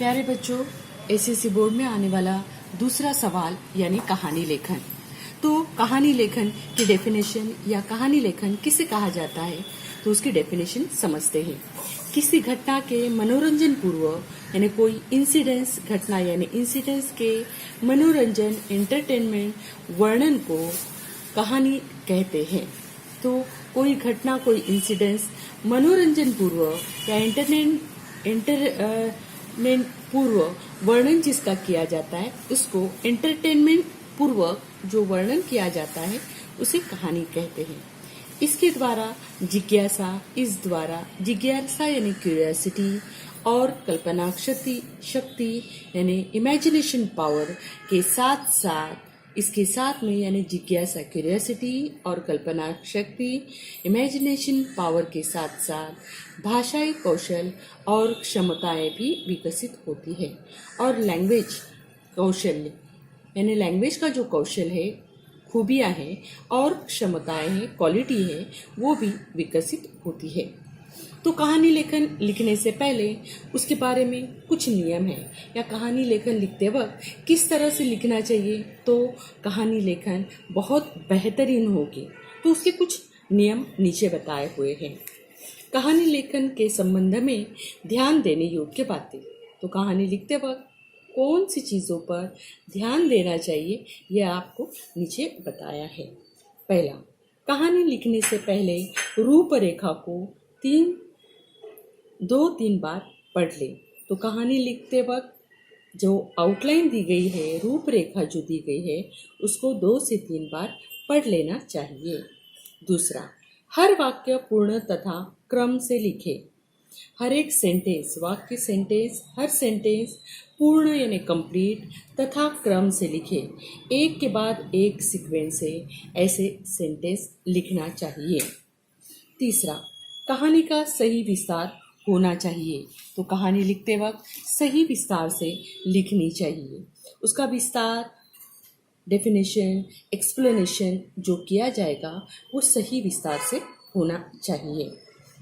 प्यारे बच्चों, SSC board में आने वाला दूसरा सवाल यानी कहानी लेखन। तो कहानी लेखन की डेफिनेशन या कहानी लेखन किसे कहा जाता है, तो उसकी डेफिनेशन समझते हैं। किसी घटना के मनोरंजन पूर्व यानी कोई इंसिडेंस घटना यानी इंसिडेंस के मनोरंजन एंटरटेनमेंट वर्णन को कहानी कहते हैं। तो कोई घटना कोई इंसिडेंस मनोरंजन पूर्व या एंटरटेनमेंट पूर्व वर्णन जिसका किया जाता है उसको एंटरटेनमेंट पूर्वक जो वर्णन किया जाता है उसे कहानी कहते हैं। इसके द्वारा जिज्ञासा यानी क्यूरियोसिटी और कल्पना शक्ति यानी इमेजिनेशन पावर के साथ साथ इसके साथ में यानी जिज्ञासा क्यूरियोसिटी और कल्पना शक्ति इमेजिनेशन पावर के साथ साथ भाषाई कौशल और क्षमताएं भी विकसित होती है। और लैंग्वेज कौशल्य यानी लैंग्वेज का जो कौशल है, खूबियां हैं और क्षमताएं हैं, क्वालिटी है, वो भी विकसित होती है। तो कहानी लेखन लिखने से पहले उसके बारे में कुछ नियम है या कहानी लेखन लिखते वक्त किस तरह से लिखना चाहिए, तो कहानी लेखन बहुत बेहतरीन होगी। तो उसके कुछ नियम नीचे बताए हुए हैं। कहानी लेखन के संबंध में ध्यान देने योग्य बातें। तो कहानी लिखते वक्त कौन सी चीज़ों पर ध्यान देना चाहिए यह आपको नीचे बताया है। पहला, कहानी लिखने से पहले रूपरेखा को 2-3 बार पढ़ लें। तो कहानी लिखते वक्त जो आउटलाइन दी गई है, रूपरेखा जो दी गई है, उसको 2 से 3 बार पढ़ लेना चाहिए। दूसरा, हर वाक्य पूर्ण तथा क्रम से लिखे। हर एक सेंटेंस हर सेंटेंस पूर्ण यानी कंप्लीट तथा क्रम से लिखे। एक के बाद एक सीक्वेंस से ऐसे सेंटेंस लिखना चाहिए। तीसरा, कहानी का सही विस्तार होना चाहिए। तो कहानी लिखते वक्त सही विस्तार से लिखनी चाहिए। उसका विस्तार, डेफिनेशन, एक्सप्लेनेशन जो किया जाएगा वो सही विस्तार से होना चाहिए।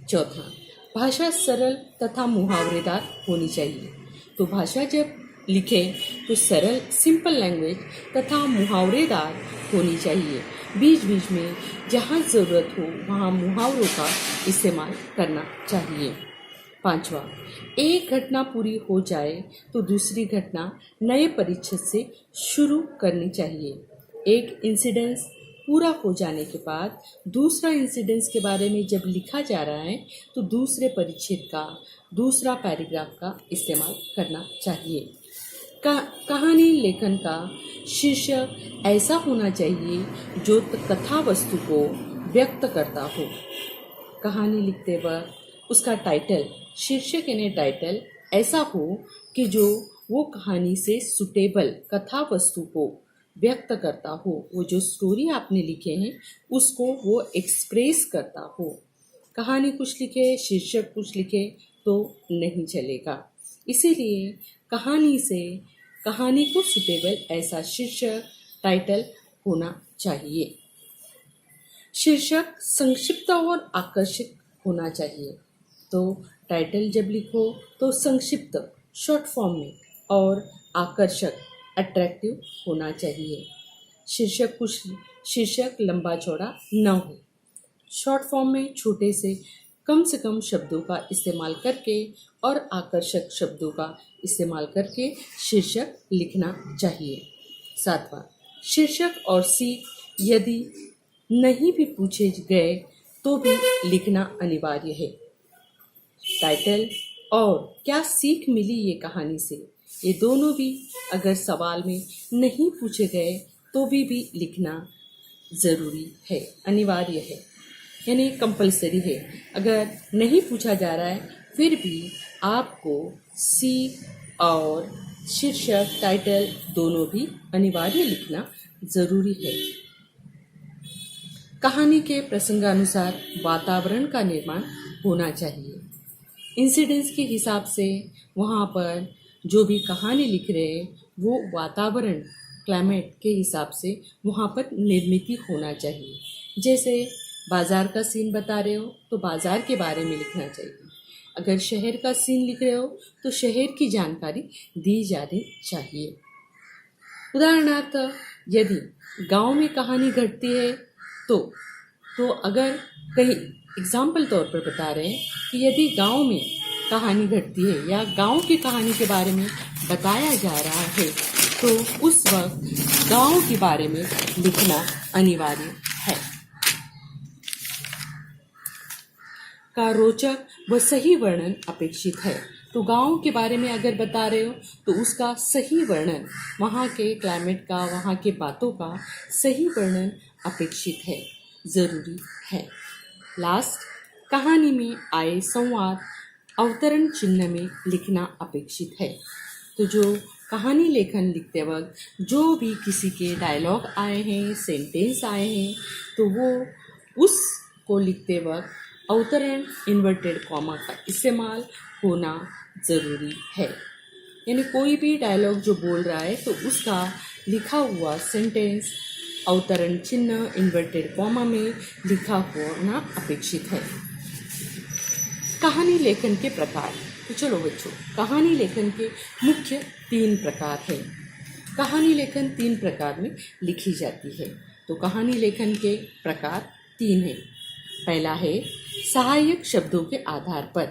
चौथा, भाषा सरल तथा मुहावरेदार होनी चाहिए। तो भाषा जब लिखें तो सरल सिंपल लैंग्वेज तथा मुहावरेदार होनी चाहिए। बीच बीच में जहाँ ज़रूरत हो वहाँ मुहावरों का इस्तेमाल करना चाहिए। पांचवा, एक घटना पूरी हो जाए तो दूसरी घटना नए परिच्छेद से शुरू करनी चाहिए। एक इंसिडेंस पूरा हो जाने के बाद दूसरा इंसिडेंस के बारे में जब लिखा जा रहा है तो दूसरे परिच्छेद का दूसरा पैराग्राफ का इस्तेमाल करना चाहिए। कहानी लेखन का शीर्षक ऐसा होना चाहिए जो कथा वस्तु को व्यक्त करता हो। कहानी लिखते वक्त उसका टाइटल, शीर्षक यानी टाइटल ऐसा हो कि जो वो कहानी से सुटेबल कथा वस्तु को व्यक्त करता हो। वो जो स्टोरी आपने लिखे हैं उसको वो एक्सप्रेस करता हो। कहानी कुछ लिखे, शीर्षक कुछ लिखे तो नहीं चलेगा। इसीलिए कहानी को सुटेबल ऐसा शीर्षक, टाइटल होना चाहिए। शीर्षक संक्षिप्त और आकर्षक होना चाहिए। तो टाइटल जब लिखो तो संक्षिप्त, शॉर्ट फॉर्म में और आकर्षक, अट्रैक्टिव होना चाहिए। शीर्षक लंबा चौड़ा न हो। शॉर्ट फॉर्म में छोटे से कम शब्दों का इस्तेमाल करके और आकर्षक शब्दों का इस्तेमाल करके शीर्षक लिखना चाहिए। सातवां, शीर्षक और सीख यदि नहीं भी पूछे गए तो भी लिखना अनिवार्य है। टाइटल और क्या सीख मिली ये कहानी से, ये दोनों भी अगर सवाल में नहीं पूछे गए तो भी लिखना ज़रूरी है, अनिवार्य है, यानी कंपलसरी है। अगर नहीं पूछा जा रहा है फिर भी आपको सीख और शीर्षक, टाइटल दोनों भी अनिवार्य लिखना ज़रूरी है। कहानी के प्रसंगानुसार वातावरण का निर्माण होना चाहिए। इंसिडेंस के हिसाब से वहाँ पर जो भी कहानी लिख रहे हैं वो वातावरण, क्लाइमेट के हिसाब से वहाँ पर निर्मित होना चाहिए। जैसे बाज़ार का सीन बता रहे हो तो बाज़ार के बारे में लिखना चाहिए। अगर शहर का सीन लिख रहे हो तो शहर की जानकारी दी जानी चाहिए। उदाहरणार्थ, यदि गांव में कहानी घटती है तो अगर कहीं एग्जाम्पल तौर पर बता रहे हैं कि यदि गांव में कहानी घटती है या गांव की कहानी के बारे में बताया जा रहा है तो उस वक्त गांव के बारे में लिखना अनिवार्य है। का रोचक व सही वर्णन अपेक्षित है। तो गांव के बारे में अगर बता रहे हो तो उसका सही वर्णन, वहाँ के क्लाइमेट का, वहाँ के बातों का सही वर्णन अपेक्षित है, ज़रूरी है। लास्ट, कहानी में आए संवाद अवतरण चिन्ह में लिखना अपेक्षित है। तो जो कहानी लेखन लिखते वक्त जो भी किसी के डायलॉग आए हैं, सेंटेंस आए हैं, तो वो उसको लिखते वक्त अवतरण इन्वर्टेड कॉमा का इस्तेमाल होना ज़रूरी है। यानी कोई भी डायलॉग जो बोल रहा है तो उसका लिखा हुआ सेंटेंस अवतरण चिन्ह इन्वर्टेड कॉमा में लिखा होना अपेक्षित है। कहानी लेखन के प्रकार। तो चलो बच्चों, कहानी लेखन के मुख्य 3 प्रकार हैं। कहानी लेखन 3 प्रकार में लिखी जाती है। तो कहानी लेखन के प्रकार 3 हैं। पहला है सहायक शब्दों के आधार पर।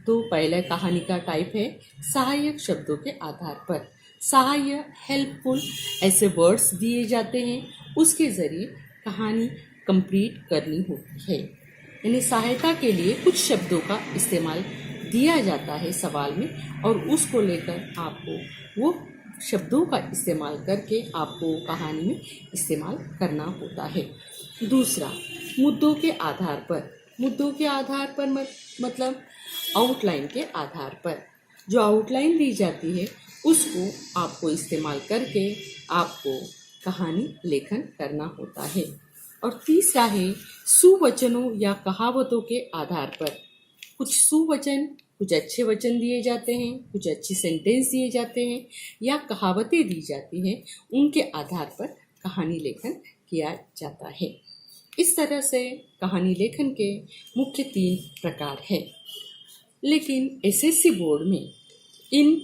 तो पहला कहानी का टाइप है सहायक शब्दों के आधार पर। सहाय, हेल्पफुल ऐसे वर्ड्स दिए जाते हैं, उसके ज़रिए कहानी कंप्लीट करनी होती है। यानी सहायता के लिए कुछ शब्दों का इस्तेमाल दिया जाता है सवाल में और उसको लेकर आपको वो शब्दों का इस्तेमाल करके आपको कहानी में इस्तेमाल करना होता है। दूसरा, मुद्दों के आधार पर। मुद्दों के आधार पर मतलब आउटलाइन के आधार पर। जो आउटलाइन दी जाती है उसको आपको इस्तेमाल करके आपको कहानी लेखन करना होता है। और तीसरा है सुवचनों या कहावतों के आधार पर। कुछ सुवचन, कुछ अच्छे वचन दिए जाते हैं, कुछ अच्छी सेंटेंस दिए जाते हैं या कहावतें दी जाती हैं, उनके आधार पर कहानी लेखन किया जाता है। इस तरह से कहानी लेखन के मुख्य 3 प्रकार हैं। लेकिन एसएससी बोर्ड में इन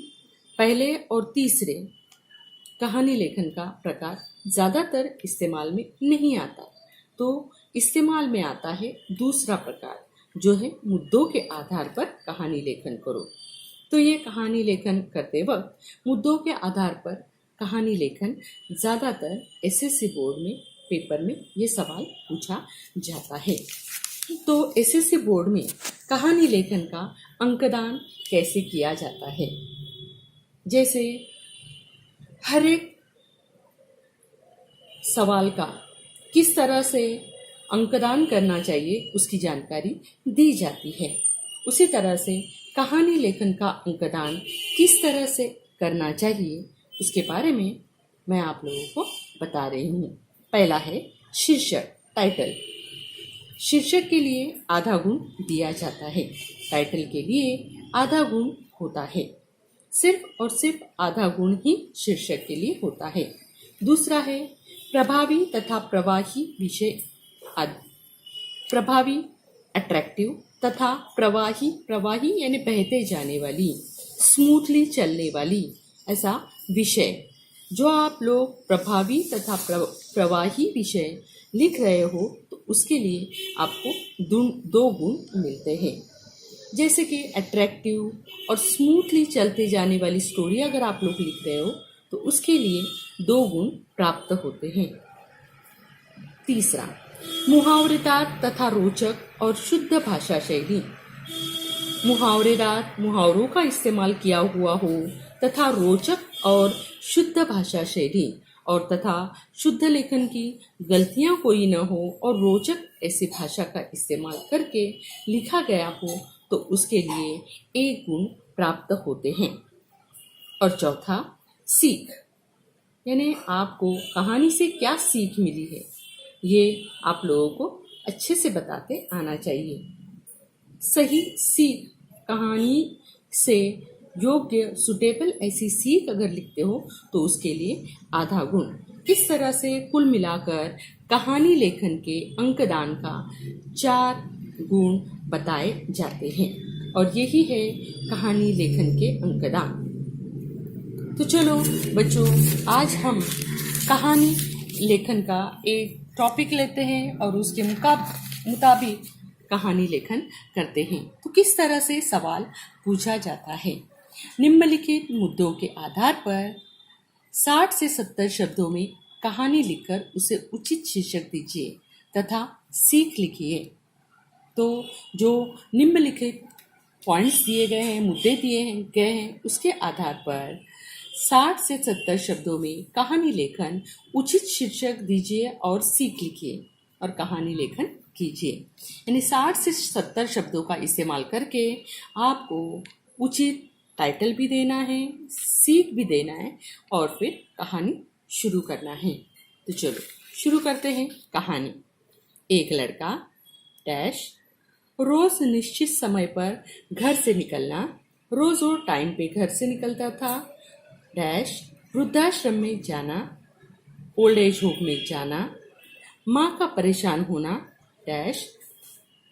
पहले और तीसरे कहानी लेखन का प्रकार ज़्यादातर इस्तेमाल में नहीं आता। तो इस्तेमाल में आता है दूसरा प्रकार, जो है मुद्दों के आधार पर कहानी लेखन करो। तो ये कहानी लेखन करते वक्त मुद्दों के आधार पर कहानी लेखन ज़्यादातर एसएससी बोर्ड में पेपर में ये सवाल पूछा जाता है। तो एसएससी बोर्ड में कहानी लेखन का अंकदान कैसे किया जाता है? जैसे हर एक सवाल का किस तरह से अंकदान करना चाहिए उसकी जानकारी दी जाती है, उसी तरह से कहानी लेखन का अंकदान किस तरह से करना चाहिए उसके बारे में मैं आप लोगों को बता रही हूँ। पहला है शीर्षक, टाइटल। शीर्षक के लिए आधा गुण दिया जाता है, टाइटल के लिए आधा गुण होता है। सिर्फ और सिर्फ आधा गुण ही शीर्षक के लिए होता है। दूसरा है प्रभावी तथा प्रवाही विषय। प्रभावी, अट्रैक्टिव तथा प्रवाही, प्रवाही यानी बहते जाने वाली, स्मूथली चलने वाली, ऐसा विषय। जो आप लोग प्रभावी तथा प्रवाही विषय लिख रहे हो तो उसके लिए आपको 2 गुण मिलते हैं। जैसे कि अट्रैक्टिव और स्मूथली चलते जाने वाली स्टोरी अगर आप लोग लिख रहे हो तो उसके लिए 2 गुण प्राप्त होते हैं। तीसरा, मुहावरेदार तथा रोचक और शुद्ध भाषा शैली। मुहावरेदार, मुहावरों का इस्तेमाल किया हुआ हो तथा रोचक और शुद्ध भाषा शैली और तथा शुद्ध लेखन की गलतियां कोई न हो और रोचक ऐसी भाषा का इस्तेमाल करके लिखा गया हो तो उसके लिए 1 गुण प्राप्त होते हैं। और चौथा, सीख, यानी आपको कहानी से क्या सीख मिली है ये आप लोगों को अच्छे से बताते आना चाहिए। सही सीख, कहानी से योग्य, सुटेबल ऐसी सीख अगर लिखते हो तो उसके लिए आधा गुण। इस तरह से कुल मिलाकर कहानी लेखन के अंकदान का 4 गुण बताए जाते हैं। और यही है कहानी लेखन के अंकदान। तो चलो बच्चों, आज हम कहानी लेखन का एक टॉपिक लेते हैं और उसके मुताबिक कहानी लेखन करते हैं। तो किस तरह से सवाल पूछा जाता है? निम्नलिखित मुद्दों के आधार पर 60 से 70 शब्दों में कहानी लिखकर उसे उचित शीर्षक दीजिए तथा सीख लिखिए। तो जो निम्नलिखित पॉइंट्स दिए गए हैं, मुद्दे दिए गए हैं, उसके आधार पर 60 से 70 शब्दों में कहानी लेखन उचित शीर्षक दीजिए और सीख लिखिए और कहानी लेखन कीजिए। यानी 60 से 70 शब्दों का इस्तेमाल करके आपको उचित टाइटल भी देना है, सीख भी देना है और फिर कहानी शुरू करना है। तो चलो शुरू करते हैं कहानी। एक लड़का डैश रोज निश्चित समय पर घर से निकलना, रोज वो टाइम पे घर से निकलता था। डैश वृद्धाश्रम में जाना, ओल्ड एज होम में जाना, माँ का परेशान होना। डैश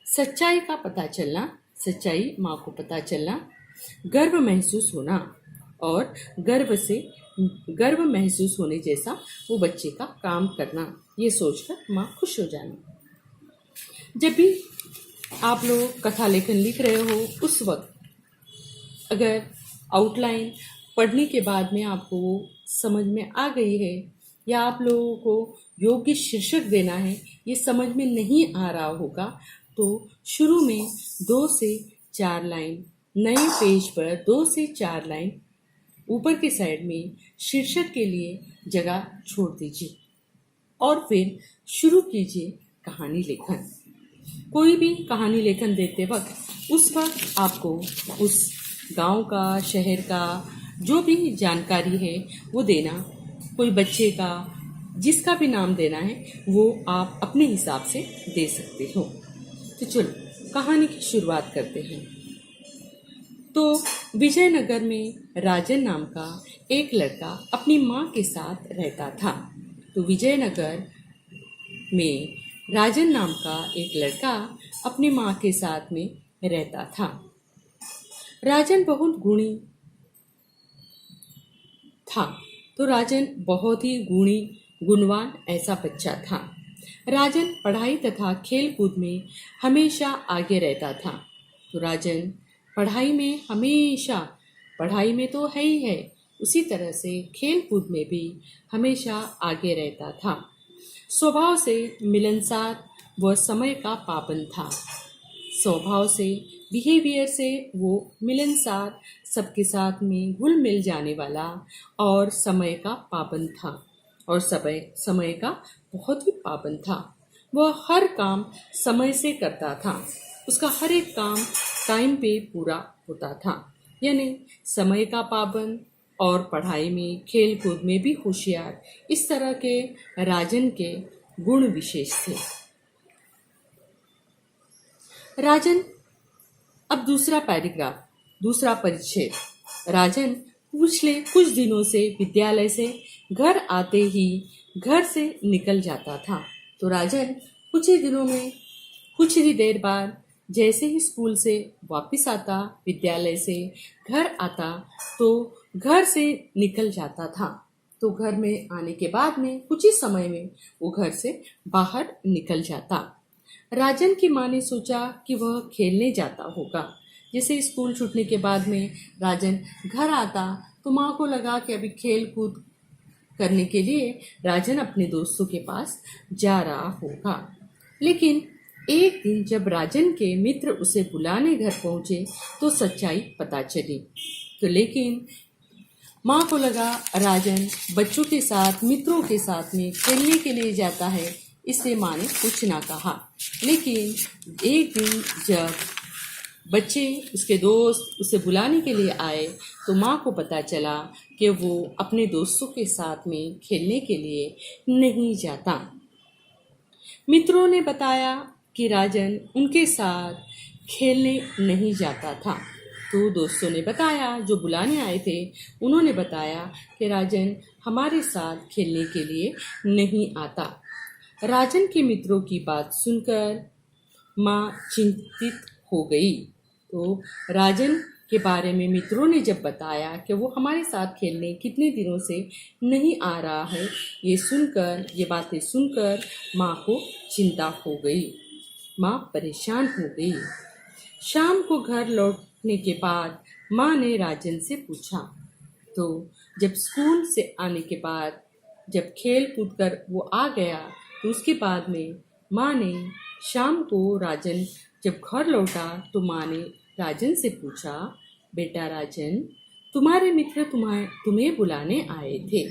सच्चाई का पता चलना, सच्चाई माँ को पता चलना, गर्व महसूस होना और गर्व महसूस होने जैसा वो बच्चे का काम करना, ये सोचकर माँ खुश हो जाना। जब भी आप लोग कथा लेखन लिख रहे हो उस वक्त अगर आउटलाइन पढ़ने के बाद में आपको समझ में आ गई है या आप लोगों को योग्य शीर्षक देना है, ये समझ में नहीं आ रहा होगा, तो शुरू में 2 से 4 लाइन, नए पेज पर 2 से 4 लाइन ऊपर के साइड में शीर्षक के लिए जगह छोड़ दीजिए और फिर शुरू कीजिए कहानी लेखन। कोई भी कहानी लेखन देते वक्त उस वक्त आपको उस गांव का, शहर का जो भी जानकारी है वो देना, कोई बच्चे का जिसका भी नाम देना है वो आप अपने हिसाब से दे सकते हो। तो चलो कहानी की शुरुआत करते हैं। तो विजयनगर में राजन नाम का एक लड़का अपनी माँ के साथ रहता था। तो विजयनगर में राजन नाम का एक लड़का अपनी माँ के साथ में रहता था। राजन बहुत गुणी था। तो राजन बहुत ही गुणवान ऐसा बच्चा था। राजन पढ़ाई तथा खेल कूद में हमेशा आगे रहता था। तो राजन पढ़ाई में तो है ही है, उसी तरह से खेल कूद में भी हमेशा आगे रहता था। स्वभाव से मिलनसार व समय का पाबंद था। स्वभाव से, बिहेवियर से वो मिलनसार, सबके साथ में घुल मिल जाने वाला और समय का पाबंद था और समय का बहुत ही पाबंद था। वह हर काम समय से करता था। उसका हर एक काम टाइम पे पूरा होता था। यानी समय का पाबंद और पढ़ाई में, खेल कूद में भी होशियार, इस तरह के राजन के गुण विशेष थे। राजन, अब दूसरा परिच्छेद। राजन पिछले कुछ दिनों से विद्यालय से घर आते ही घर से निकल जाता था। तो राजन कुछ ही देर बाद जैसे ही स्कूल से वापस आता, विद्यालय से घर आता, तो घर से निकल जाता था। तो घर में आने के बाद में कुछ ही समय में वो घर से बाहर निकल जाता। राजन की माँ ने सोचा कि वह खेलने जाता होगा। जैसे स्कूल छूटने के बाद में राजन घर आता तो माँ को लगा कि अभी खेल कूद करने के लिए राजन अपने दोस्तों के पास जा रहा होगा। लेकिन एक दिन जब राजन के मित्र उसे बुलाने घर पहुंचे तो सच्चाई पता चली। तो लेकिन माँ को लगा राजन बच्चों के साथ, मित्रों के साथ में खेलने के लिए जाता है, इसलिए माँ ने कुछ ना कहा। लेकिन एक दिन जब बच्चे, उसके दोस्त उसे बुलाने के लिए आए तो माँ को पता चला कि वो अपने दोस्तों के साथ में खेलने के लिए नहीं जाता। मित्रों ने बताया कि राजन उनके साथ खेलने नहीं जाता था। तो दोस्तों ने बताया, जो बुलाने आए थे उन्होंने बताया कि राजन हमारे साथ खेलने के लिए नहीं आता। राजन के मित्रों की बात सुनकर माँ चिंतित हो गई। तो राजन के बारे में मित्रों ने जब बताया कि वो हमारे साथ खेलने कितने दिनों से नहीं आ रहा है, ये बातें सुनकर माँ को चिंता हो गई। माँ परेशान हो गई। शाम को घर लौटने के बाद माँ ने राजन से पूछा, तो जब स्कूल से आने के बाद जब खेल कूद कर वो आ गया, तो उसके बाद में माँ ने शाम को राजन जब घर लौटा तो माँ ने राजन से पूछा, बेटा राजन, तुम्हारे मित्र तुम्हें बुलाने आए थे।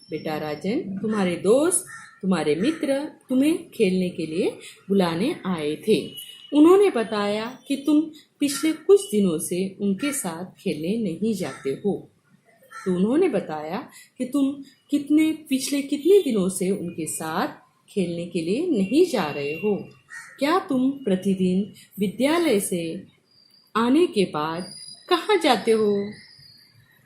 बेटा राजन, तुम्हारे दोस्त, तुम्हारे मित्र तुम्हें खेलने के लिए बुलाने आए थे। उन्होंने बताया कि तुम पिछले कुछ दिनों से उनके साथ खेलने नहीं जाते हो। तो उन्होंने बताया कि तुम पिछले कितने दिनों से उनके साथ खेलने के लिए नहीं जा रहे हो। क्या तुम प्रतिदिन विद्यालय से आने के बाद कहाँ जाते हो?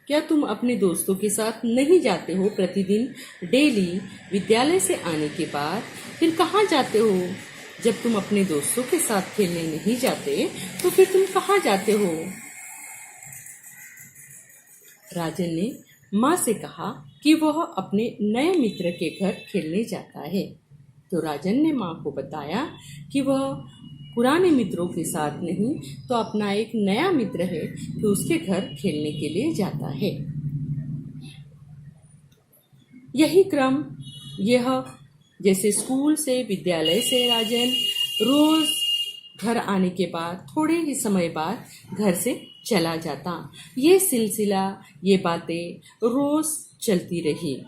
क्या तुम अपने दोस्तों के साथ नहीं जाते हो? प्रतिदिन डेली विद्यालय से आने के बाद फिर कहाँ जाते हो? जब तुम अपने दोस्तों के साथ खेलने नहीं जाते तो फिर तुम कहाँ जाते हो? राजन ने माँ से कहा कि वह अपने नए मित्र के घर खेलने जाता है। तो राजन ने माँ को बताया कि वह पुराने मित्रों के साथ नहीं तो अपना एक नया मित्र है तो उसके घर खेलने के लिए जाता है। यह जैसे स्कूल से विद्यालय से राजन रोज घर आने के बाद थोड़े ही समय बाद घर से चला जाता। ये सिलसिला, ये बातें रोज चलती रही।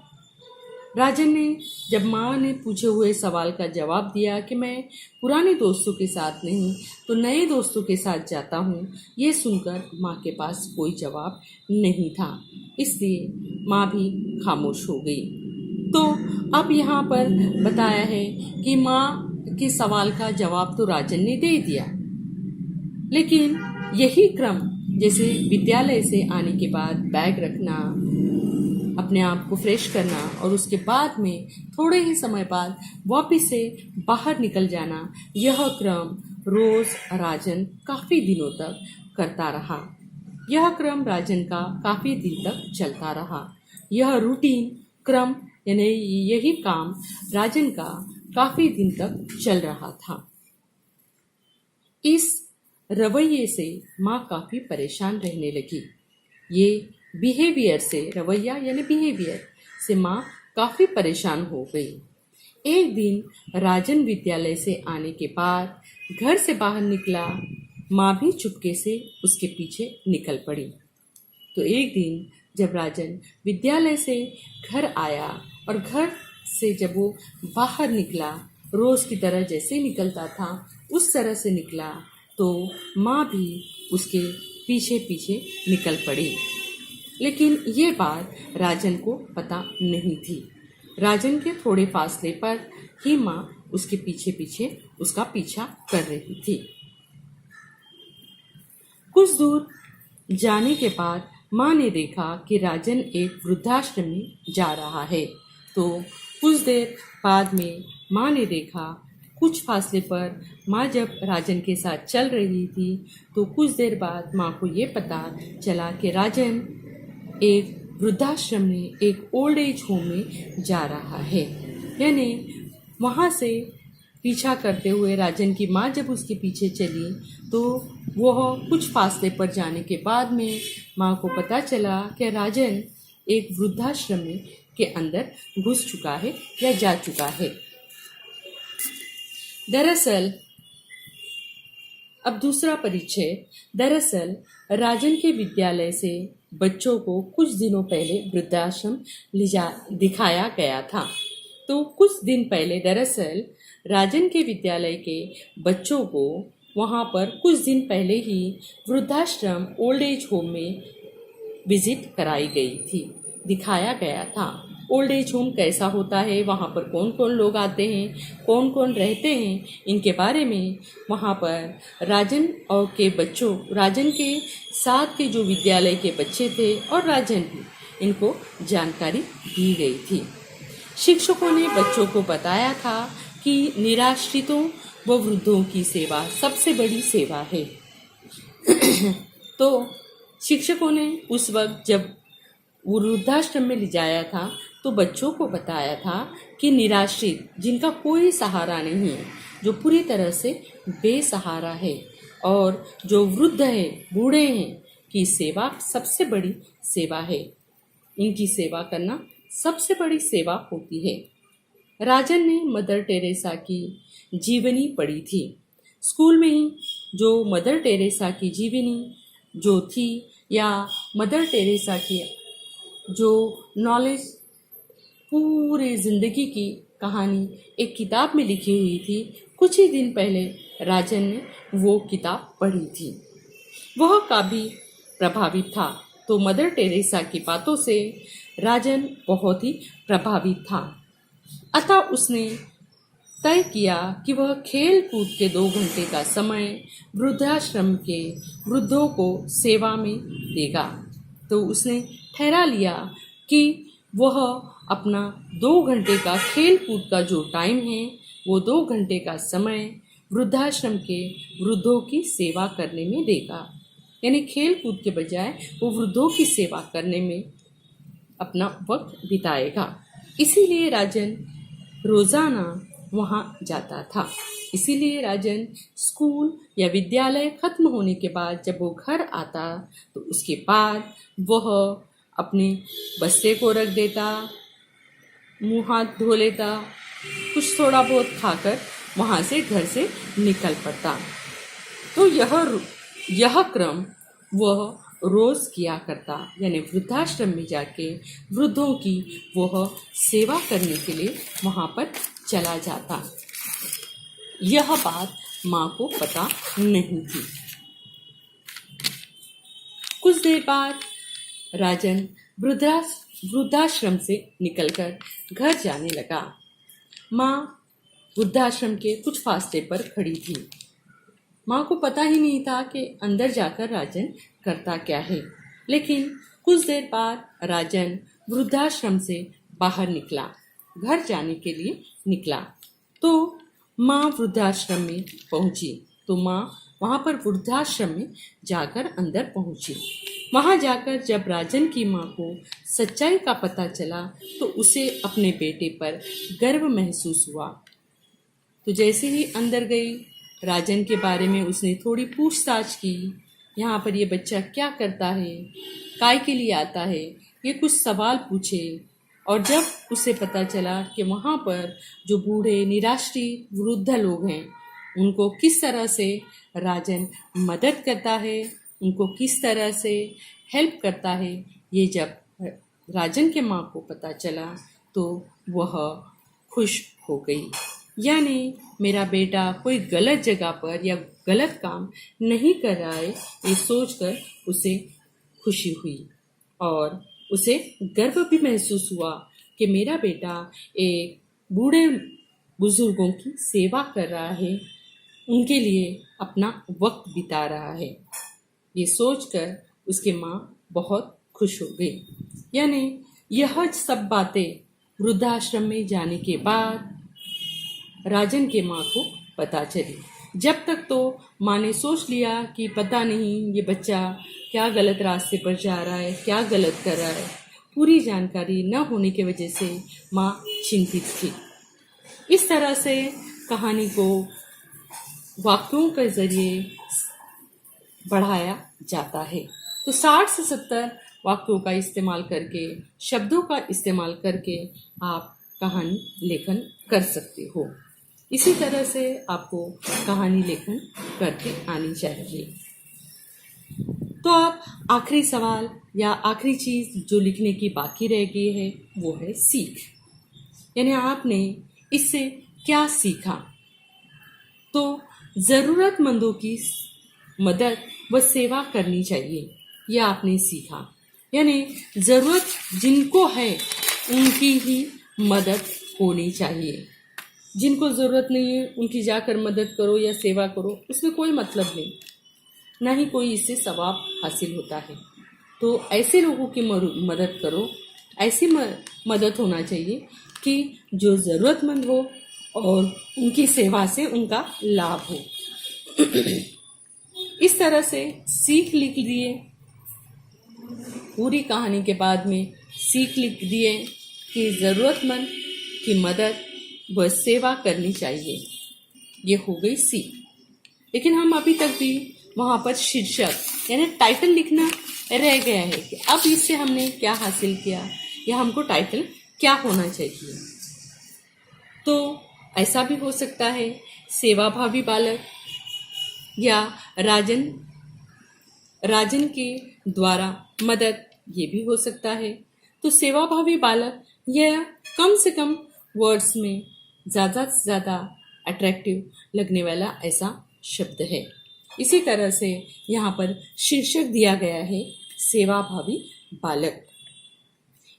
राजन ने जब माँ ने पूछे हुए सवाल का जवाब दिया कि मैं पुराने दोस्तों के साथ नहीं तो नए दोस्तों के साथ जाता हूँ, ये सुनकर माँ के पास कोई जवाब नहीं था, इसलिए माँ भी खामोश हो गई। तो अब यहाँ पर बताया है कि माँ के सवाल का जवाब तो राजन ने दे दिया, लेकिन यही क्रम जैसे विद्यालय से आने के बाद बैग रखना, अपने आप को फ्रेश करना और उसके बाद में थोड़े ही समय बाद वापस से बाहर निकल जाना, यह क्रम रोज राजन काफ़ी दिनों तक करता रहा। यह क्रम राजन का काफ़ी दिन तक चलता रहा। यह रूटीन क्रम यानी यही काम राजन का काफ़ी दिन तक चल रहा था। इस रवैये से माँ काफ़ी परेशान रहने लगी। ये रवैया यानी बिहेवियर से माँ काफ़ी परेशान हो गई। एक दिन राजन विद्यालय से आने के बाद घर से बाहर निकला। माँ भी चुपके से उसके पीछे निकल पड़ी। तो एक दिन जब राजन विद्यालय से घर आया और घर से जब वो बाहर निकला, रोज की तरह जैसे निकलता था उस तरह से निकला, तो माँ भी उसके पीछे पीछे निकल पड़ी। लेकिन ये बात राजन को पता नहीं थी। राजन के थोड़े फासले पर ही माँ उसके पीछे पीछे उसका पीछा कर रही थी। कुछ दूर जाने के बाद माँ ने देखा कि राजन एक वृद्धाश्रम में जा रहा है। तो कुछ देर बाद में माँ ने देखा, कुछ फासले पर माँ जब राजन के साथ चल रही थी तो कुछ देर बाद माँ को ये पता चला कि राजन एक वृद्धाश्रम में, एक ओल्ड एज होम में जा रहा है। यानी वहाँ से पीछा करते हुए राजन की माँ जब उसके पीछे चली तो वह कुछ फासले पर जाने के बाद में माँ को पता चला कि राजन एक वृद्धाश्रम के अंदर घुस चुका है या जा चुका है। दरअसल अब दूसरा परिचय। दरअसल राजन के विद्यालय से बच्चों को कुछ दिनों पहले वृद्धाश्रम दिखाया गया था। तो कुछ दिन पहले दरअसल राजन के विद्यालय के बच्चों को वहाँ पर कुछ दिन पहले ही वृद्धाश्रम ओल्ड एज होम में विजिट कराई गई थी, दिखाया गया था। ओल्ड एज होम कैसा होता है, वहाँ पर कौन कौन लोग आते हैं, कौन कौन रहते हैं, इनके बारे में वहाँ पर राजन के साथ के जो विद्यालय के बच्चे थे और राजन भी, इनको जानकारी दी गई थी। शिक्षकों ने बच्चों को बताया था कि निराश्रितों व वृद्धों की सेवा सबसे बड़ी सेवा है। तो शिक्षकों ने उस वक्त जब वो वृद्धाश्रम में ले जाया था तो बच्चों को बताया था कि निराश्रित, जिनका कोई सहारा नहीं है, जो पूरी तरह से बेसहारा है और जो वृद्ध है, बूढ़े हैं, की सेवा सबसे बड़ी सेवा है। इनकी सेवा करना सबसे बड़ी सेवा होती है। राजन ने मदर टेरेसा की जीवनी पढ़ी थी। स्कूल में ही जो मदर टेरेसा की जीवनी जो थी, या मदर टेरेसा की जो नॉलेज, पूरी जिंदगी की कहानी एक किताब में लिखी हुई थी, कुछ ही दिन पहले राजन ने वो किताब पढ़ी थी। वह काफ़ी प्रभावित था। तो मदर टेरेसा की बातों से राजन बहुत ही प्रभावित था। अतः उसने तय किया कि वह खेल कूद के 2 घंटे का समय वृद्धाश्रम के वृद्धों को सेवा में देगा। तो उसने ठहरा लिया कि वह अपना 2 घंटे का खेल कूद का जो टाइम है, वो 2 घंटे का समय वृद्धाश्रम के वृद्धों की सेवा करने में देगा। यानी खेल कूद के बजाय वो वृद्धों की सेवा करने में अपना वक्त बिताएगा। इसीलिए राजन रोज़ाना वहाँ जाता था। इसीलिए राजन स्कूल या विद्यालय खत्म होने के बाद जब वो घर आता तो उसके बाद वह अपने बस्ते को रख देता, मुँह हाथ धो लेता, कुछ थोड़ा बहुत खाकर वहाँ से घर से निकल पड़ता। तो यह क्रम वह रोज़ किया करता। यानी वृद्धाश्रम में जाके वृद्धों की वह सेवा करने के लिए वहाँ पर चला जाता। यह बात माँ को पता नहीं थी। कुछ देर बाद राजन वृद्धाश्रम से निकलकर घर जाने लगा। माँ वृद्धाश्रम के कुछ फासले पर खड़ी थी। माँ को पता ही नहीं था कि अंदर जाकर राजन करता क्या है। लेकिन कुछ देर बाद राजन वृद्धाश्रम से बाहर निकला, घर जाने के लिए निकला। तो माँ वृद्धाश्रम में पहुंची। तो माँ वहाँ पर वृद्धाश्रम में जाकर अंदर पहुंची। वहाँ जाकर जब राजन की माँ को सच्चाई का पता चला तो उसे अपने बेटे पर गर्व महसूस हुआ। तो जैसे ही अंदर गई, राजन के बारे में उसने थोड़ी पूछताछ की। यहाँ पर ये बच्चा क्या करता है, काय के लिए आता है, ये कुछ सवाल पूछे। और जब उसे पता चला कि वहाँ पर जो बूढ़े निराश्रित वृद्ध लोग हैं, उनको किस तरह से राजन मदद करता है, उनको किस तरह से हेल्प करता है, ये जब राजन के माँ को पता चला तो वह खुश हो गई। यानी मेरा बेटा कोई गलत जगह पर या गलत काम नहीं कर रहा है, ये सोचकर उसे खुशी हुई और उसे गर्व भी महसूस हुआ कि मेरा बेटा एक बूढ़े बुजुर्गों की सेवा कर रहा है, उनके लिए अपना वक्त बिता रहा है। ये सोचकर उसकी माँ बहुत खुश हो गई। यानी यह सब बातें वृद्धाश्रम में जाने के बाद राजन के माँ को पता चली। जब तक तो माँ ने सोच लिया कि पता नहीं ये बच्चा क्या गलत रास्ते पर जा रहा है, क्या गलत कर रहा है, पूरी जानकारी न होने की वजह से माँ चिंतित थी। इस तरह से कहानी को वाक्यों के जरिए बढ़ाया जाता है। तो 60 से 70 वाक्यों का इस्तेमाल करके, शब्दों का इस्तेमाल करके आप कहानी लेखन कर सकते हो। इसी तरह से आपको कहानी लेखन करके आनी चाहिए। तो आप आखिरी सवाल या आखिरी चीज़ जो लिखने की बाकी रह गई है वो है सीख। यानी आपने इससे क्या सीखा। तो ज़रूरतमंदों की मदद व सेवा करनी चाहिए, यह आपने सीखा। यानी ज़रूरत जिनको है उनकी ही मदद होनी चाहिए। जिनको ज़रूरत नहीं है उनकी जाकर मदद करो या सेवा करो, उसमें कोई मतलब नहीं, ना ही कोई इससे सवाब हासिल होता है। तो ऐसे लोगों की मदद करो। ऐसी मदद होना चाहिए कि जो ज़रूरतमंद हो और उनकी सेवा से उनका लाभ हो। इस तरह से सीख लिख दिए, पूरी कहानी के बाद में सीख लिख दिए कि ज़रूरतमंद की मदद व सेवा करनी चाहिए। ये हो गई सीख। लेकिन हम अभी तक भी वहाँ पर शीर्षक यानी टाइटल लिखना रह गया है कि अब इससे हमने क्या हासिल किया या हमको टाइटल क्या होना चाहिए। तो ऐसा भी हो सकता है सेवाभावी बालक या राजन के द्वारा मदद, ये भी हो सकता है। तो सेवाभावी बालक यह कम से कम वर्ड्स में ज़्यादा से ज़्यादा अट्रैक्टिव लगने वाला ऐसा शब्द है। इसी तरह से यहाँ पर शीर्षक दिया गया है सेवाभावी बालक।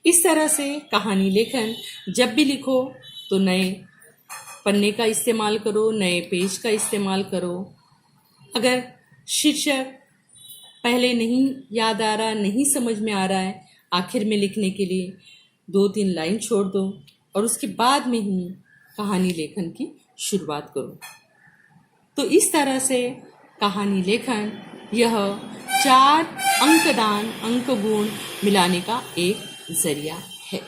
इस तरह से कहानी लेखन जब भी लिखो तो नए पन्ने का इस्तेमाल करो, नए पेज का इस्तेमाल करो। अगर शीर्षक पहले नहीं याद आ रहा, नहीं समझ में आ रहा है, आखिर में लिखने के लिए 2-3 लाइन छोड़ दो और उसके बाद में ही कहानी लेखन की शुरुआत करो। तो इस तरह से कहानी लेखन यह 4 अंक गुण मिलाने का एक जरिया है।